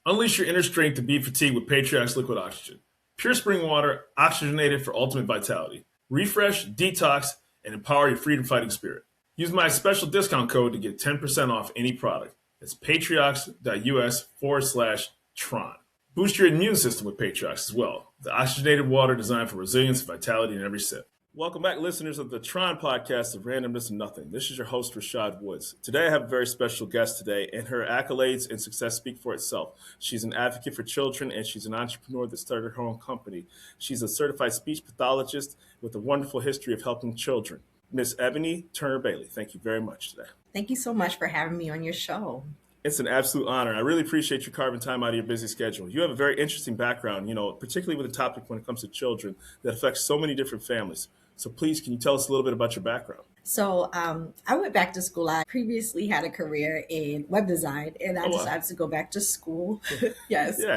Unleash your inner strength to beat fatigue with Patriarch's Liquid Oxygen. Pure spring water, oxygenated for ultimate vitality. Refresh, detox, and empower your freedom-fighting spirit. Use my special discount code to get 10% off any product. It's patriox.us/Tron. Boost your immune system with Patriox as well. The oxygenated water designed for resilience and vitality in every sip. Welcome back, listeners of the T.R.O.N Podcast of Randomness and Nothing. This is your host, Rashad Woods. Today, I have a very special guest today, and her accolades and success speak for itself. She's an advocate for children, and she's an entrepreneur that started her own company. She's a certified speech pathologist with a wonderful history of helping children. Miss Ebony Turner Bailey, thank you very much today. Thank you so much for having me on your show. It's an absolute honor. I really appreciate you carving time out of your busy schedule. You have a very interesting background, particularly with a topic when it comes to children that affects so many different families. So please, can you tell us a little bit about your background? So I went back to school. I previously had a career in web design, and I decided to go back to school,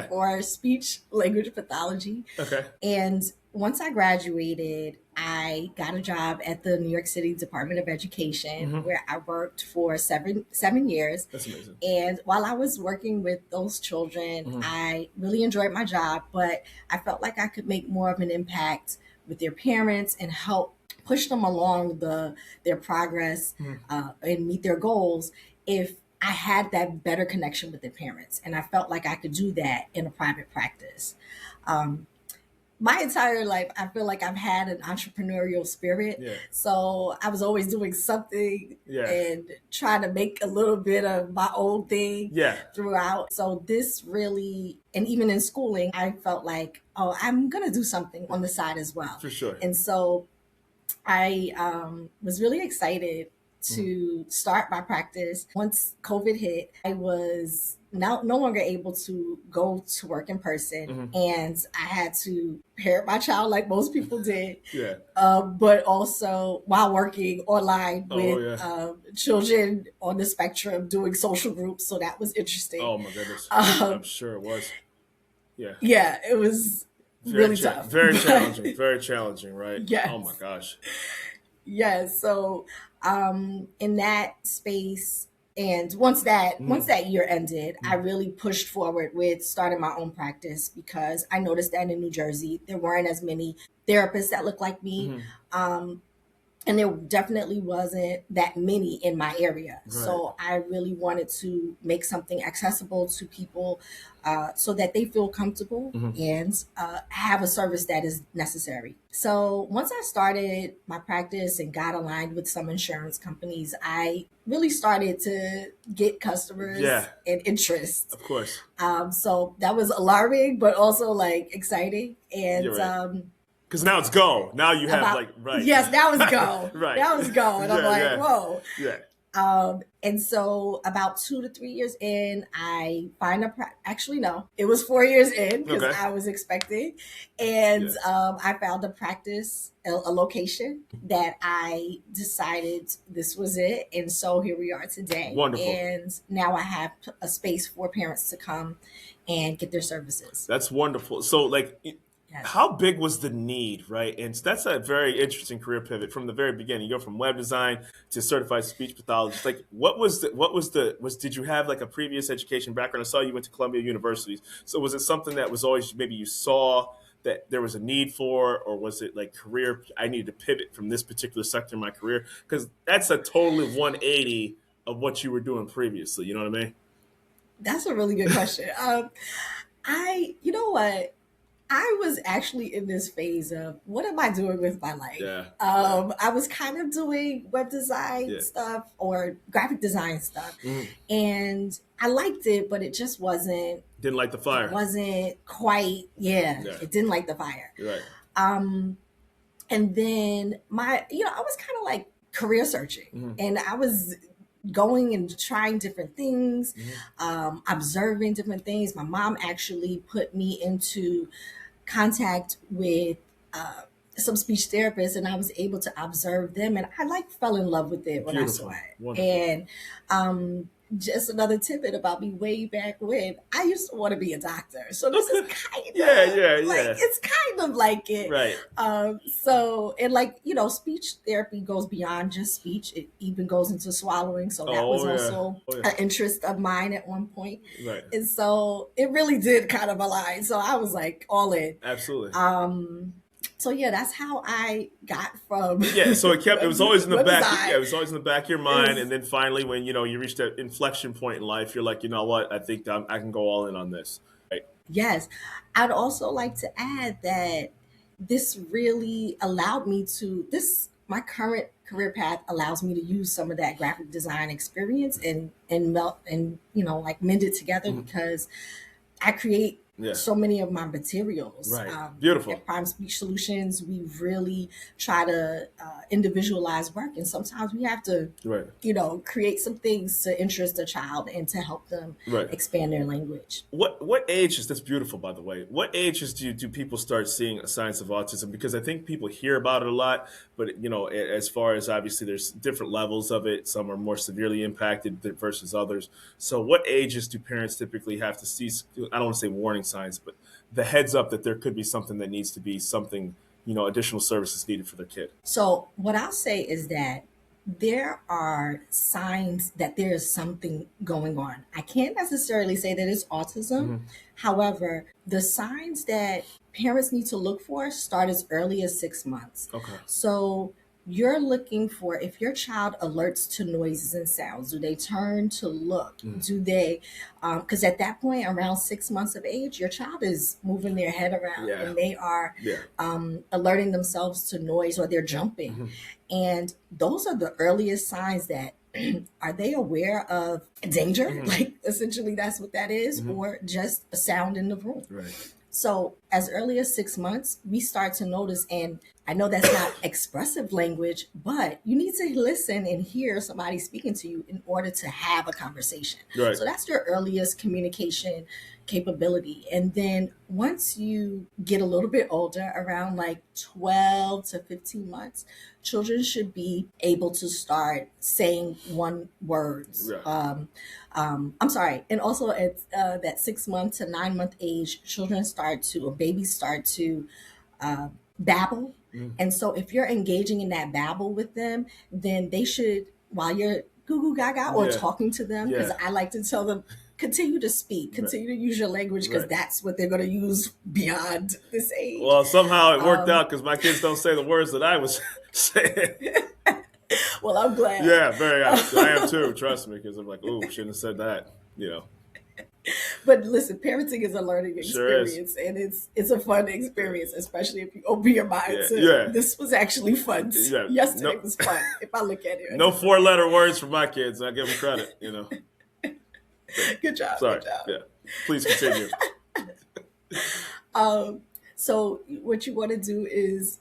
for speech language pathology. Okay. And once I graduated, I got a job at the New York City Department of Education, where I worked for seven years. That's amazing. And while I was working with those children, I really enjoyed my job, but I felt like I could make more of an impact with their parents and help push them along their progress and meet their goals if I had that better connection with their parents. And I felt like I could do that in a private practice. My entire life, I feel like I've had an entrepreneurial spirit. Yeah. So I was always doing something and trying to make a little bit of my own thing throughout. So this really, and even in schooling, I felt like, I'm going to do something on the side as well. For sure. And so I was really excited to start my practice. Once COVID hit, I was no longer able to go to work in person, and I had to parent my child like most people did, but also while working online with children on the spectrum, doing social groups. So that was interesting. Oh my goodness. I'm sure it was. Yeah, it was really tough. Very challenging. Very challenging, right? Yes. Oh my gosh. Yeah. So in that space, and once that year ended, I really pushed forward with starting my own practice, because I noticed that in New Jersey, there weren't as many therapists that looked like me. And there definitely wasn't that many in my area. Right. So I really wanted to make something accessible to people so that they feel comfortable and have a service that is necessary. So once I started my practice and got aligned with some insurance companies, I really started to get customers and interest. Of course. So that was alarming, but also like exciting. And because now it's go. Now you have Yes, now it's go. Right. Now it's go. And I'm like, whoa. Yeah. And so about 2 to 3 years in, I find actually, no, it was 4 years in, because I was expecting. And I found a practice, a location that I decided this was it. And so here we are today. Wonderful. And now I have a space for parents to come and get their services. That's wonderful. So how big was the need, right? And that's a very interesting career pivot from the very beginning. You go from web design to certified speech pathologist. Did you have like a previous education background? I saw you went to Columbia University. So was it something that was always, maybe you saw that there was a need for, or was it like career, I needed to pivot from this particular sector in my career? Because that's a totally 180 of what you were doing previously. You know what I mean? That's a really good question. You know what? I was actually in this phase of, what am I doing with my life? I was kind of doing web design stuff or graphic design stuff. And I liked it, but it just wasn't. Didn't light the fire. It wasn't quite, it didn't light the fire. Right. And then I was kind of like career searching. And I was going and trying different things, observing different things. My mom actually put me into contact with some speech therapists, and I was able to observe them, and I fell in love with it when I saw it. Wonderful. And just another tidbit about me way back when I used to want to be a doctor. So this is kind of like, Yeah. it's kind of like it. Right. So, and like, speech therapy goes beyond just speech. It even goes into swallowing. So that was also an interest of mine at one point. Right. And so it really did kind of align. So I was like all in. Absolutely. So yeah, that's how I got from. Yeah, so it was always in the back. Yeah, it was always in the back of your mind, and then finally, when you reached that inflection point in life, you're like, you know what? I think I can go all in on this. Right? Yes, I'd also like to add that this really allowed me to my current career path allows me to use some of that graphic design experience and melt and like mend it together because I create so many of my materials. Right. Beautiful. At Prime Speech Solutions, we really try to individualize work, and sometimes we have to, create some things to interest a child and to help them expand their language. What age is that's beautiful, by the way? What ages do people start seeing signs of autism? Because I think people hear about it a lot, but as far as obviously there's different levels of it. Some are more severely impacted versus others. So what ages do parents typically have to see? I don't want to say warning signs, but the heads up that there could be something that needs to be something, additional services needed for their kid. So what I'll say is that there are signs that there is something going on. I can't necessarily say that it's autism. Mm-hmm. However, the signs that parents need to look for start as early as 6 months. Okay. So you're looking for if your child alerts to noises and sounds. Do they turn to look? Do they, because at that point, around 6 months of age, your child is moving their head around and they are alerting themselves to noise or they're jumping. Mm-hmm. And those are the earliest signs that are they aware of danger? Mm-hmm. Like essentially that's what that is, or just a sound in the room. Right. So as early as 6 months, we start to notice, and I know that's not expressive language, but you need to listen and hear somebody speaking to you in order to have a conversation. Right. So that's your earliest communication capability. And then once you get a little bit older, around like 12 to 15 months, children should be able to start saying one words. Right. I'm sorry. And also at that 6 month to 9 month age, babies start to babble. And so if you're engaging in that babble with them, then they should, while you're goo goo gaga or talking to them, because I like to tell them, continue to speak, continue to use your language, because that's what they're going to use beyond this age. Well, somehow it worked out because my kids don't say the words that I was saying. Well, I'm glad. Yeah, very. I am too. Trust me, because I'm like, ooh, shouldn't have said that. But listen, parenting is a learning experience, and it's a fun experience, especially if you open your mind to this was actually fun. Yesterday was fun. If I look at it, no 4-letter words for my kids. I give them credit. Good job. Sorry. Good job. Yeah. Please continue. So what you want to do is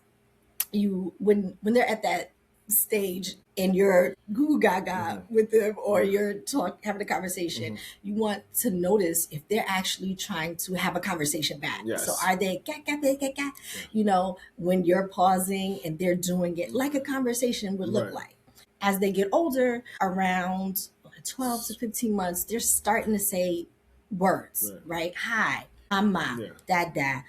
when they're at that stage and you're goo gaga with them or you're having a conversation, you want to notice if they're actually trying to have a conversation back. Yes. So are they when you're pausing and they're doing it like a conversation would look like. As they get older, around 12 to 15 months, they're starting to say words, right? Hi, mama, dada.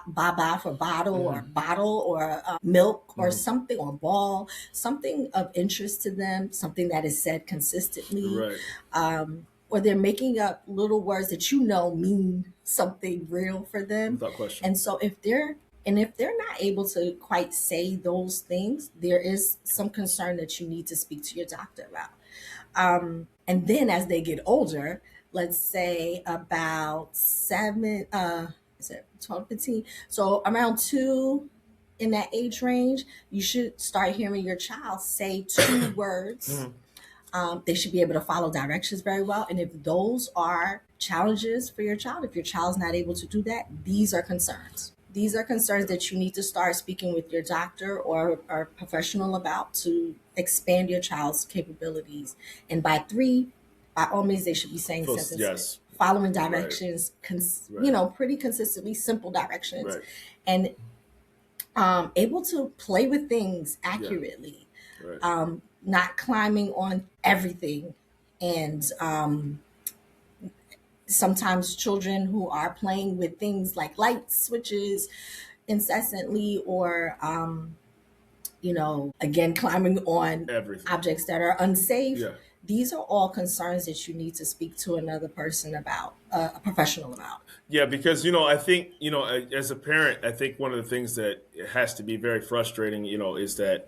Baba for bottle or milk or something, or ball, something of interest to them, something that is said consistently, or they're making up little words that mean something real for them. Without question. And so if they're not able to quite say those things, there is some concern that you need to speak to your doctor about. And then as they get older, let's say about 12, 15. So around 2 in that age range, you should start hearing your child say 2 words. They should be able to follow directions very well. And if those are challenges for your child, if your child's not able to do that, these are concerns. These are concerns that you need to start speaking with your doctor or professional about to expand your child's capabilities. And by 3, by all means, they should be saying sentences. Yes. Following directions, pretty consistently, simple directions, and able to play with things accurately, not climbing on everything And sometimes children who are playing with things like light switches incessantly, or again, climbing on Everything. objects that are unsafe. Yeah. These are all concerns that you need to speak to another person about, a professional about. Yeah, because I think as a parent, I think one of the things that has to be very frustrating, is that,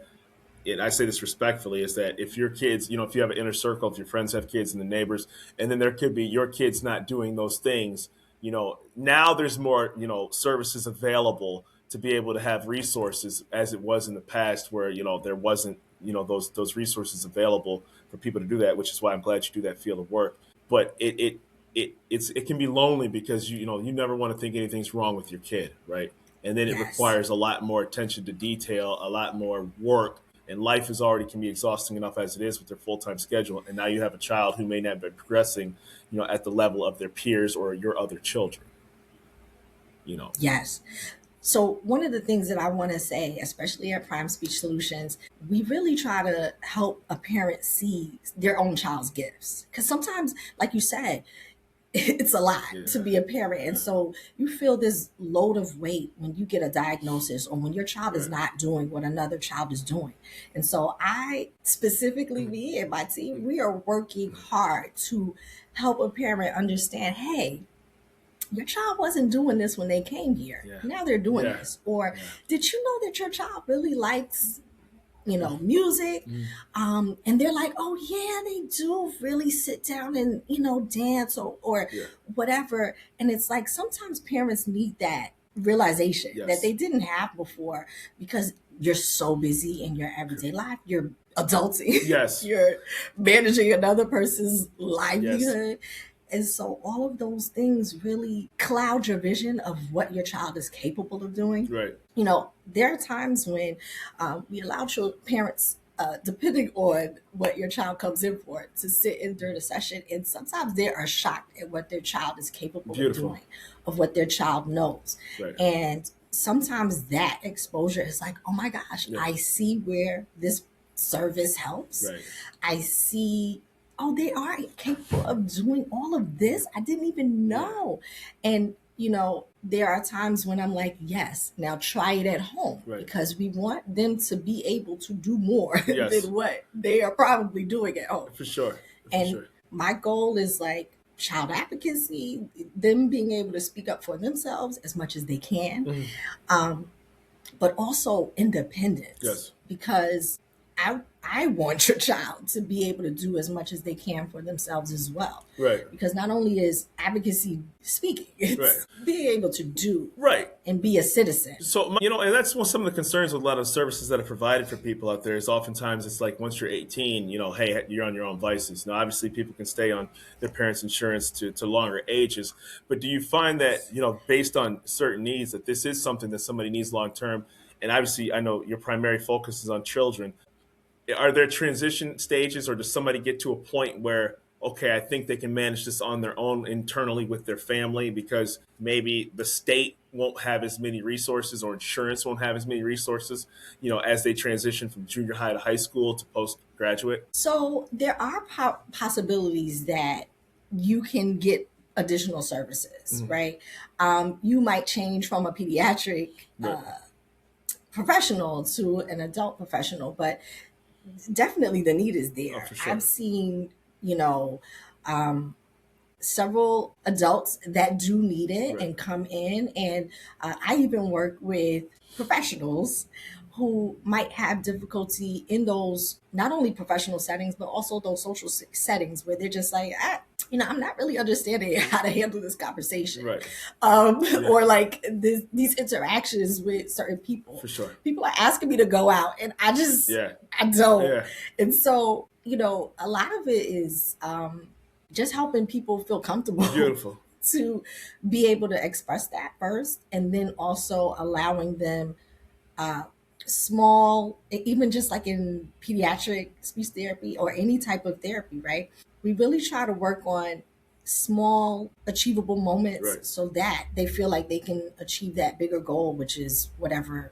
and I say this respectfully, is that if your kids, if you have an inner circle, if your friends have kids and the neighbors, and then there could be your kids not doing those things, now there's more, services available to be able to have resources as it was in the past where, there wasn't, those resources available for people to do that, which is why I'm glad you do that field of work. But it can be lonely because you never want to think anything's wrong with your kid, right? And then it Yes. requires a lot more attention to detail, a lot more work, and life is already can be exhausting enough as it is with their full-time schedule. And now you have a child who may not be progressing, at the level of their peers or your other children. Yes. So one of the things that I want to say, especially at Prime Speech Solutions, we really try to help a parent see their own child's gifts. Because sometimes, like you said, it's a lot to be a parent. And so you feel this load of weight when you get a diagnosis or when your child is not doing what another child is doing. And so I specifically, me and my team, we are working hard to help a parent understand, hey, your child wasn't doing this when they came here. Yeah. Now they're doing Yeah. this. Or Yeah. did you know that your child really likes music? And they're like, oh yeah, they do really sit down and, dance or whatever. And it's like, sometimes parents need that realization that they didn't have before because you're so busy in your everyday life. You're adulting. Yes. You're managing another person's livelihood. And so all of those things really cloud your vision of what your child is capable of doing. Right. There are times when we allow parents, depending on what your child comes in for, to sit in during a session. And sometimes they are shocked at what their child is capable of doing, of what their child knows. Right. And sometimes that exposure is like, oh my gosh, I see where this service helps. Right. I see, oh, they are capable of doing all of this. I didn't even know. And, there are times when I'm like, yes, now try it at home, because we want them to be able to do more than what they are probably doing at home. For sure. My goal is like child advocacy, them being able to speak up for themselves as much as they can, but also independence. Yes. Because I want your child to be able to do as much as they can for themselves as well. Right. Because not only is advocacy speaking, it's being able to do and be a citizen. So, and that's some of the concerns with a lot of services that are provided for people out there is oftentimes it's like once you're 18, hey, you're on your own vices. Now, obviously, people can stay on their parents' insurance to longer ages. But do you find that, based on certain needs, that this is something that somebody needs long term? And obviously, I know your primary focus is on children. Are there transition stages, or does somebody get to a point where, okay, I think they can manage this on their own internally with their family because maybe the state won't have as many resources or insurance won't have as many resources, as they transition from junior high to high school to postgraduate? So there are possibilities that you can get additional services, right? You might change from a pediatric professional to an adult professional, but definitely the need is there. Oh, for sure. I've seen, several adults that do need it and come in. And I even work with professionals who might have difficulty in those, not only professional settings, but also those social settings where they're just like, I'm not really understanding how to handle this conversation. Right. Or like these interactions with certain people. For sure. People are asking me to go out and I don't. Yeah. And so, a lot of it is just helping people feel comfortable. Beautiful. To be able to express that first, and then also allowing them small, even just like in pediatric speech therapy or any type of therapy, right? We really try to work on small achievable moments so that they feel like they can achieve that bigger goal, which is whatever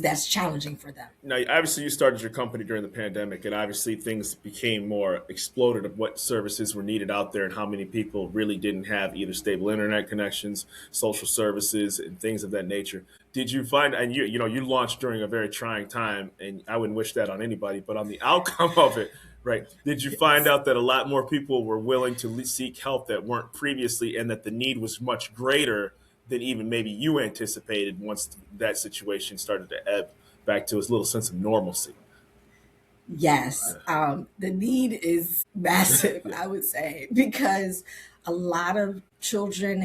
that's challenging for them. Now, obviously, you started your company during the pandemic, and obviously things became more exploded of what services were needed out there and how many people really didn't have either stable internet connections, social services, and things of that nature. Did you find, and you launched during a very trying time, and I wouldn't wish that on anybody, but on the outcome of it, right? Did you find Yes. out that a lot more people were willing to seek help that weren't previously, and that the need was much greater than even maybe you anticipated once that situation started to ebb back to his little sense of normalcy? Yes, the need is massive, Yeah. I would say, because a lot of children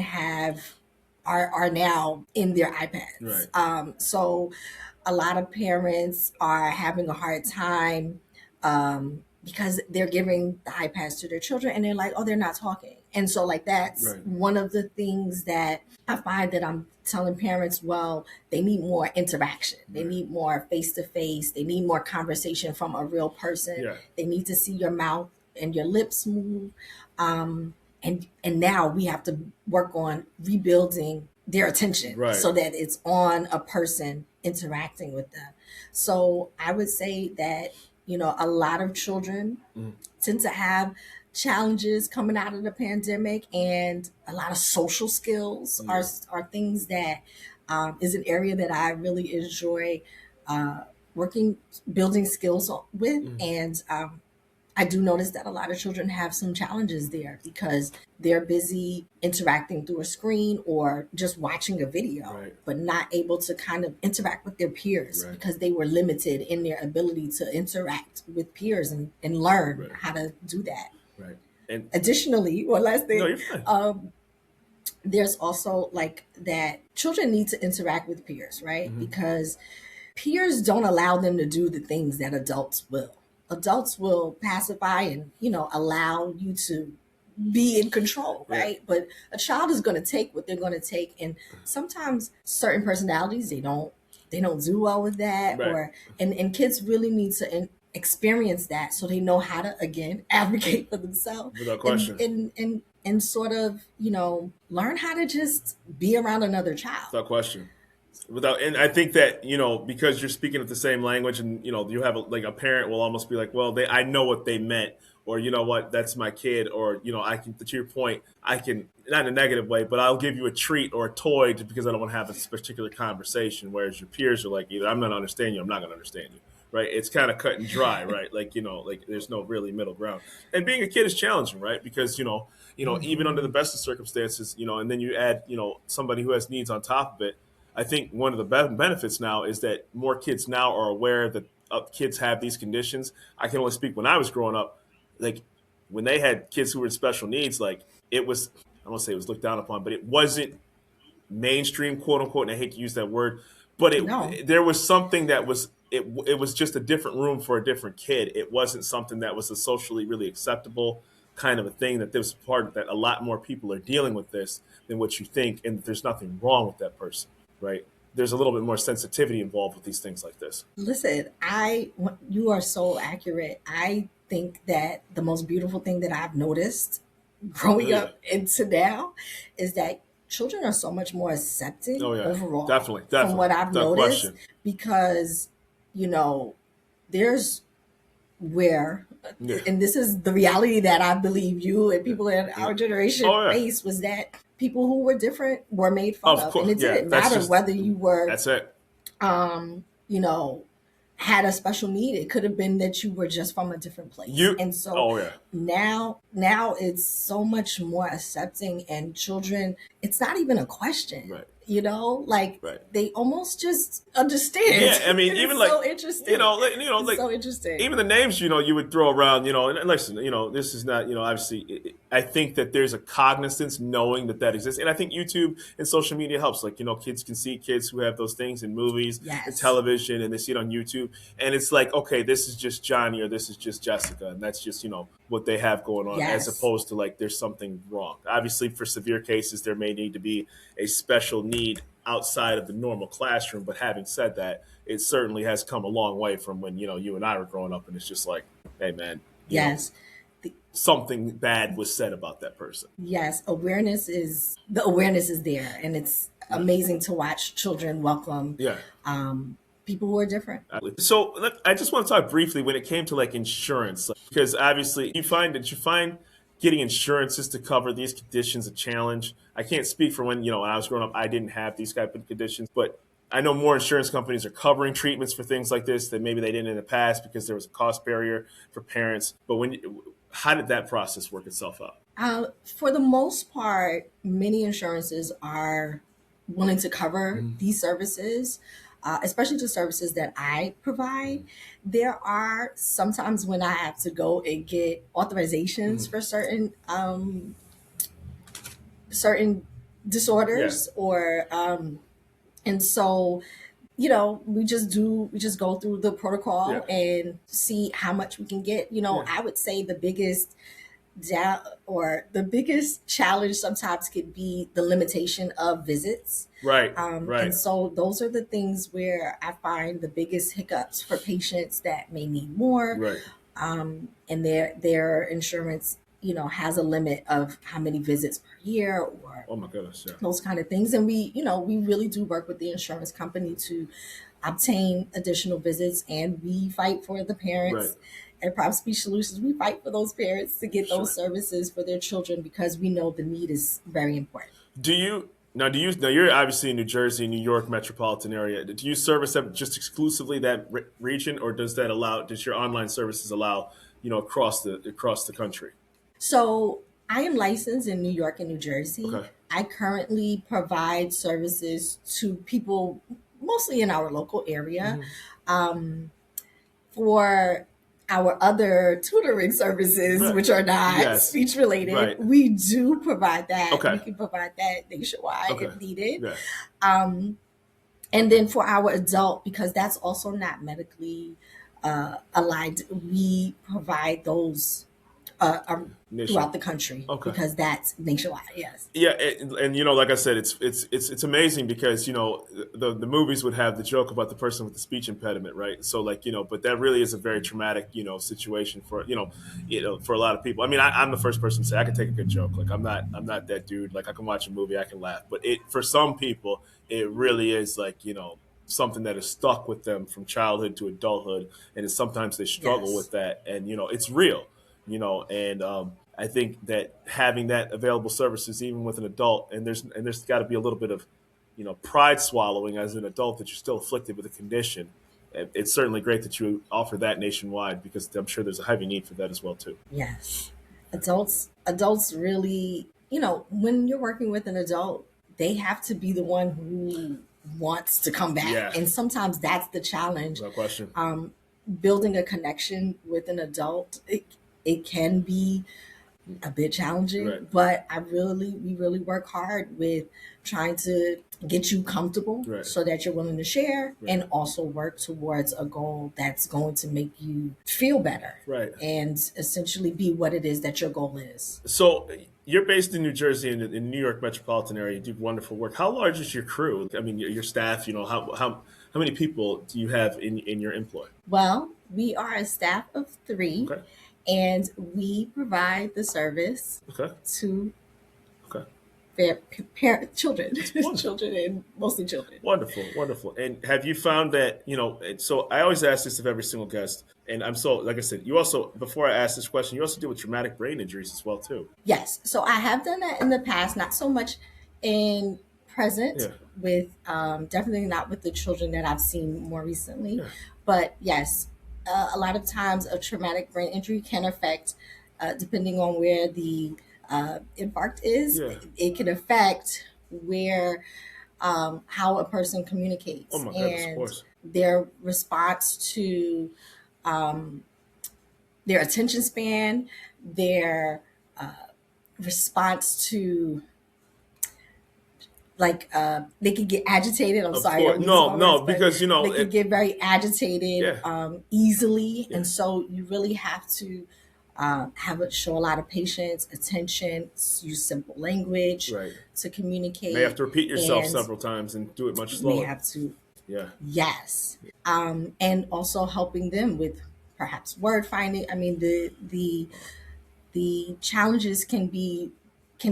are now in their Right. iPads. So a lot of parents are having a hard time because they're giving the iPads to their children and they're like, oh, they're not talking. And so, like, that's Right. one of the things that I find that I'm telling parents, well, they need more interaction. They Right. need more face to face. They need more conversation from a real person. Yeah. They need to see your mouth and your lips move. And now we have to work on rebuilding their attention Right. so that it's on a person interacting with them. So I would say that, a lot of children Mm. tend to have challenges coming out of the pandemic, and a lot of social skills Yeah. are things that is an area that I really enjoy working, building skills with. Mm. And I do notice that a lot of children have some challenges there because they're busy interacting through a screen or just watching a video, Right. but not able to kind of interact with their peers Right. because they were limited in their ability to interact with peers and learn Right. how to do that. Right. And Additionally, one last no, thing, you're fine. there's also like that children need to interact with peers, right? Mhm. Because peers don't allow them to do the things that adults will. Adults will pacify and, allow you to be in control, Yeah. right? But a child is going to take what they're going to take, and sometimes certain personalities they don't do well with that, Right. or and kids really need to experience that so they know how to again advocate for themselves Without question. and sort of learn how to just be around another child. Without question. And I think that because you're speaking the same language, and you have a parent will almost be like, well, I know what they meant, or you know what, that's my kid, or I can, to your point, I can, not in a negative way, but I'll give you a treat or a toy because I don't want to have this particular conversation. Whereas your peers are like, either I'm going to understand you, I'm not going to understand you. Right? It's kind of cut and dry, right? Like there's no really middle ground. And being a kid is challenging, right? Because even under the best of circumstances, and then you add somebody who has needs on top of it. I think one of the benefits now is that more kids now are aware that kids have these conditions. I can only speak when I was growing up, like when they had kids who were in special needs, like it was, I won't say it was looked down upon, but it wasn't mainstream, quote unquote, and I hate to use that word, but No. there was something that was, it was just a different room for a different kid. It wasn't something that was a socially really acceptable kind of a thing, that there's part of that a lot more people are dealing with this than what you think, and there's nothing wrong with that person. Right? There's a little bit more sensitivity involved with these things like this. Listen, you are so accurate. I think that the most beautiful thing that I've noticed growing Yeah. up into now is that children are so much more accepting Oh yeah, overall definitely. from what I've Without noticed, question. because there's where Yeah. and this is the reality that I believe you and people in our generation Oh, yeah. face, was that people who were different were made fun Of of, course, and it yeah, didn't that's matter just- whether you were That's it. you know, had a special need. It could have been that you were just from a different place. And so Oh yeah. now it's so much more accepting, and children, it's not even a question. Right. Like Right. they almost just understand. Yeah, I mean, It's even so like interesting. it's It's so interesting. even the names you would throw around, and listen, this is not, obviously, I think that there's a cognizance knowing that exists, and I think YouTube and social media helps. Like, kids can see kids who have those things in movies and Yes. television, and they see it on YouTube, and it's like, okay, this is just Johnny or this is just Jessica, and that's just what they have going on, Yes. as opposed to like there's something wrong. Obviously, for severe cases, there may need to be a special need outside of the normal classroom. But having said that, it certainly has come a long way from when you and I were growing up, and it's just like, hey man, Yes. something bad was said about that person. Yes, awareness is there, and it's amazing to watch children welcome people who are different. So I just want to talk briefly when it came to like insurance, because obviously you find getting insurances to cover these conditions a challenge. I can't speak for when I was growing up, I didn't have these type of conditions, but I know more insurance companies are covering treatments for things like this that maybe they didn't in the past because there was a cost barrier for parents. But how did that process work itself out? For the most part, many insurances are willing to cover these services, especially the services that I provide. There are sometimes when I have to go and get authorizations for certain disorders or and so we just go through the protocol and see how much we can get. I would say the biggest challenge sometimes could be the limitation of visits. Right. And so those are the things where I find the biggest hiccups for patients that may need more. Right. And their insurance, has a limit of how many visits per year or Oh my goodness, yeah. those kind of things. And we really do work with the insurance company to obtain additional visits, and we fight for the parents. At Prop Speech Solutions, we fight for those parents to get those services for their children because we know the need is very important. Now you're obviously in New Jersey, New York metropolitan area. Do you service them just exclusively that region, or does your online services allow, across the country? So I am licensed in New York and New Jersey. Okay. I currently provide services to people mostly in our local area. For our other tutoring services, which are not speech related, we do provide that. Okay. We can provide that nationwide if needed. Yeah. And then for our adult, because that's also not medically aligned, we provide those throughout the country because that's nationwide. Yes. Yeah, and like I said, it's amazing because the movies would have the joke about the person with the speech impediment, right? So but that really is a very traumatic situation for for a lot of people. I mean, I'm the first person to say I can take a good joke. Like I'm not that dude. Like I can watch a movie, I can laugh, but for some people, it really is like something that is stuck with them from childhood to adulthood, and sometimes they struggle with that, and it's real. And I think that having that available services, even with an adult, and there's got to be a little bit of, pride swallowing as an adult that you're still afflicted with a condition. It's certainly great that you offer that nationwide because I'm sure there's a heavy need for that as well too. Yes, adults really, when you're working with an adult, they have to be the one who wants to come back, and sometimes that's the challenge. No question. Building a connection with an adult, it can be a bit challenging, but we really work hard with trying to get you comfortable so that you're willing to share and also work towards a goal that's going to make you feel better and essentially be what it is that your goal is. So you're based in New Jersey and in New York metropolitan area. You do wonderful work. How large is your crew? I mean, your staff, how many people do you have in your employ? Well, we are a staff of 3. Okay. And we provide the service to children, and mostly children. Wonderful. And have you found that, so I always ask this of every single guest, and like I said, you also, before I ask this question, you also deal with traumatic brain injuries as well, too. Yes. So I have done that in the past, not so much in present with, definitely not with the children that I've seen more recently, but yes. A lot of times a traumatic brain injury can affect, depending on where the infarct is, it can affect where, how a person communicates and their response to their attention span, their response to they could get agitated. I'm sorry. Because they can get very agitated easily, and so you really have to show a lot of patience, attention, use simple language to communicate. You may have to repeat yourself several times and do it much slower. You may have to. Yes, and also helping them with perhaps word finding. I mean, the challenges can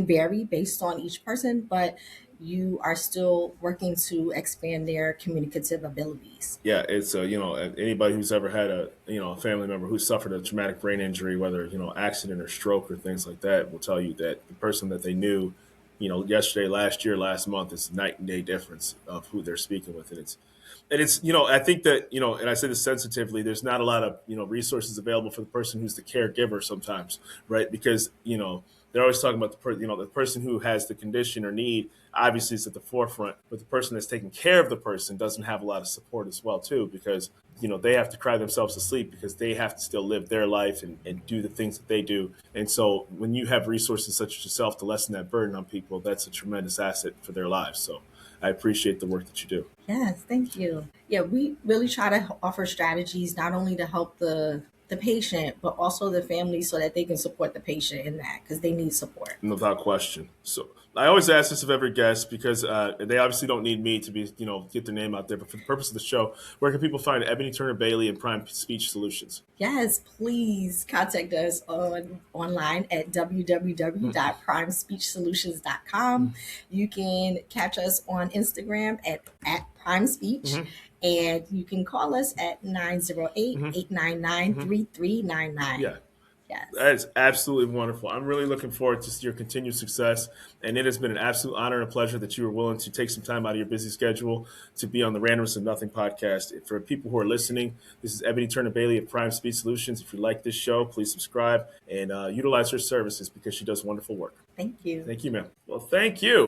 vary based on each person, but you are still working to expand their communicative abilities. Yeah, it's anybody who's ever had a family member who suffered a traumatic brain injury, whether accident or stroke or things like that, will tell you that the person that they knew, yesterday, last year, last month, is night and day difference of who they're speaking with, and it's I think that and I say this sensitively, there's not a lot of resources available for the person who's the caregiver sometimes, right? Because they're always talking about the person who has the condition or need obviously is at the forefront, but the person that's taking care of the person doesn't have a lot of support as well too, because they have to cry themselves to sleep because they have to still live their life and do the things that they do. And so when you have resources such as yourself to lessen that burden on people, that's a tremendous asset for their lives. So I appreciate the work that you do. Yes, thank you. Yeah, we really try to offer strategies not only to help the patient, but also the family so that they can support the patient in that because they need support. Without question. So I always ask this of every guest because they obviously don't need me to be, get their name out there. But for the purpose of the show, where can people find Ebony Turner Bailey and Prime Speech Solutions? Yes, please contact us online at www.primespeechsolutions.com. You can catch us on Instagram at Prime Speech. And you can call us at 908-899-3399. Yeah. Yes. That is absolutely wonderful. I'm really looking forward to your continued success. And it has been an absolute honor and a pleasure that you were willing to take some time out of your busy schedule to be on the Randomness of Nothing podcast. For people who are listening, this is Ebony Turner Bailey of Prime Speech Solutions. If you like this show, please subscribe and utilize her services because she does wonderful work. Thank you. Thank you, ma'am. Well, thank you.